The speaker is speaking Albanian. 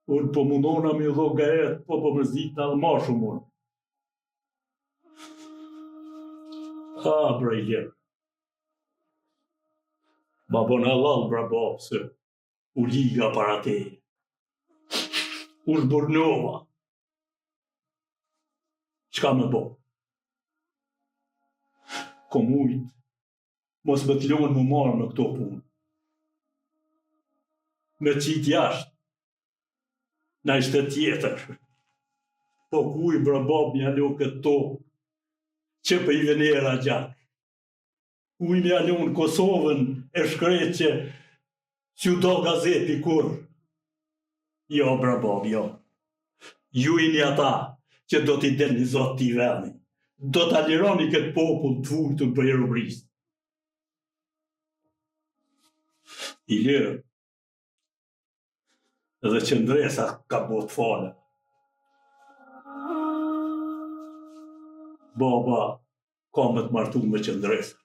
Unë po mundona me dho gajet, po mërzita dhe ma shumë unë. Bra i lirë. Ma bon halal, bra bab, se u liga para te. U zburnova. Qka me bo? Kom ujt, mos me t'lonë më marë në këto punë. Me qitë jashtë, na ishte tjetër. Po kuj bra bab mja lo këto, që për i venera gjak. Kuj mja lo në Kosovën e shkret që u do gazeti kur. Jo bra bab, jo. Ju i një ata që do t'i denizot t'i veni. Do t'a lironi këtë popull të vujtun për Erobrisë. I lirë. Edhe Qëndresa ka bot fale. Baba ka me të martu me Qëndresa.